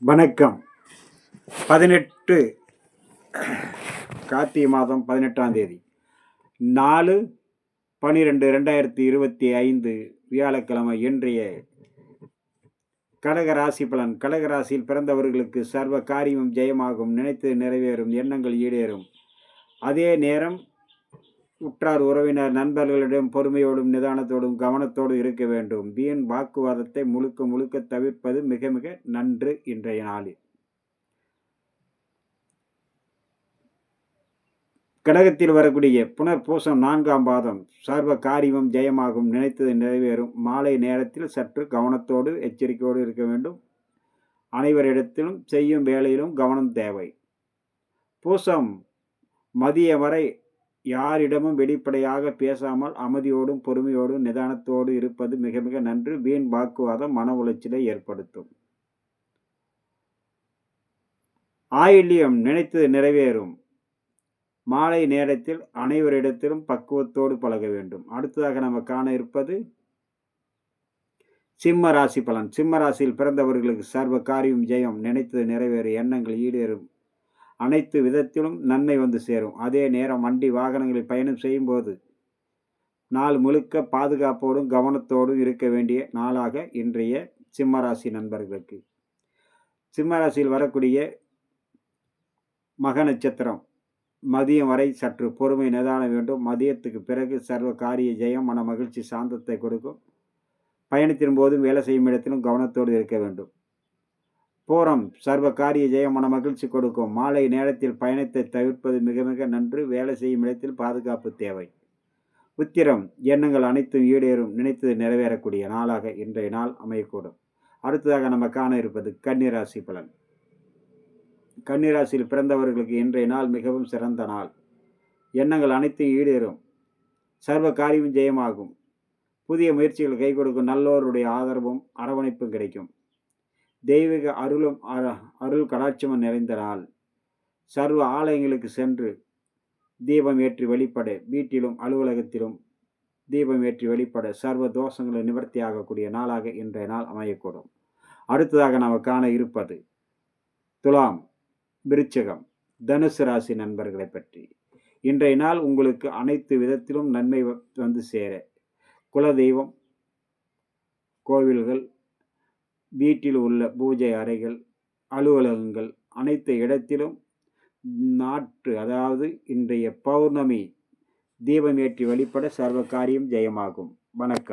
வணக்கம். 18 கார்த்திகை மாதம் 18ஆம் தேதி 4/12/2025 வியாழக்கிழமை. இன்றைய கடகராசி பலன். கடகராசியில் பிறந்தவர்களுக்கு சர்வ காரியமும் ஜெயமாகும், நினைத்து நிறைவேறும், எண்ணங்கள் ஈடேறும். அதே நேரம் உற்றார் உறவினர் நண்பர்களிடம் பொறுமையோடும் நிதானத்தோடும் கவனத்தோடு இருக்க வேண்டும். வீண் வாக்குவாதத்தை முழுக்க தவிர்ப்பது மிக மிக நன்று. இன்றைய நாளில் கடகத்தில் வரக்கூடிய புனர்பூசம் 4ஆம் பாதம். சர்வ காரியமும் ஜெயமாகும், நினைத்தது நிறைவேறும். மாலை நேரத்தில் சற்று கவனத்தோடு எச்சரிக்கையோடு இருக்க வேண்டும். அனைவரிடத்திலும் செய்யும் வேலையிலும் கவனம் தேவை. பூசம் மதிய வரை யாரிடமும் வெளிப்படையாக பேசாமல் அமைதியோடும் பொறுமையோடும் நிதானத்தோடு இருப்பது மிக மிக நன்று. வீண் வாக்குவாதம் மன உளைச்சலை ஏற்படுத்தும். ஆயில்யம் நினைத்தது நிறைவேறும். மாலை நேரத்தில் அனைவரிடத்திலும் பக்குவத்தோடு பழக வேண்டும். அடுத்ததாக நம்ம காண இருப்பது சிம்ம ராசி பலன். சிம்ம ராசியில் பிறந்தவர்களுக்கு சர்வ காரியம் ஜெயம், நினைத்தது நிறைவேறும், எண்ணங்கள் ஈடேறும். அனைத்து விதத்திலும் நன்மை வந்து சேரும். அதே நேரம் வண்டி வாகனங்களில் பயணம் செய்யும் போது நாள் முழுக்க பாதுகாப்போடும் கவனத்தோடும் இருக்க வேண்டிய நாளாக இன்றைய சிம்மராசி நண்பர்களுக்கு. சிம்மராசியில் வரக்கூடிய மக நட்சத்திரம் மதியம் வரை சற்று பொறுமை நிதானம் வேண்டும். மதியத்துக்கு பிறகு சர்வ காரிய ஜெயம், மன மகிழ்ச்சி, சாந்தத்தை கொடுக்கும். பயணத்தின் போதும் வேலை செய்யும் இடத்திலும் கவனத்தோடு இருக்க வேண்டும். பூரம் சர்வ காரிய ஜெயம், மன மகிழ்ச்சி கொடுக்கும். மாலை நேரத்தில் பயணத்தை தவிர்ப்பது மிக மிக நன்று. வேலை செய்யும் இடத்தில் பாதுகாப்பு தேவை. உத்திரம் எண்ணங்கள் அனைத்தும் ஈடேறும், நினைத்தது நிறைவேறக்கூடிய நாளாக இன்றைய நாள் அமையக்கூடும். அடுத்ததாக நம்ம காண இருப்பது கன்னிராசி பலன். கன்னிராசியில் பிறந்தவர்களுக்கு இன்றைய நாள் மிகவும் சிறந்த நாள். எண்ணங்கள் அனைத்தும் ஈடேறும், சர்வ காரியமும் ஜெயமாகும். புதிய முயற்சிகள் கை கொடுக்கும். நல்லோருடைய ஆதரவும் அரவணைப்பும் கிடைக்கும். தெய்வீக அருள் கடாட்சமும் நிறைந்த நாள். சர்வ ஆலயங்களுக்கு சென்று தீபம் ஏற்றி வழிபட, வீட்டிலும் அலுவலகத்திலும் தீபம் ஏற்றி வழிபட சர்வ தோஷங்களை நிவர்த்தி ஆகக்கூடிய நாளாக இன்றைய நாள் அமையக்கூடும். அடுத்ததாக நாம் காண இருப்பது துலாம், விருச்சிகம், தனுசு ராசி நண்பர்களை பற்றி. இன்றைய நாள் உங்களுக்கு அனைத்து விதத்திலும் நன்மை வந்து சேர குலதெய்வம் கோவில்கள், வீட்டில் உள்ள பூஜை அறைகள், அலுவலகங்கள் அனைத்து இடத்திலும் அதாவது இன்றைய பௌர்ணமி தீபம் ஏற்றி வழிபட சர்வ காரியம் ஜெயமாகும். வணக்கம்.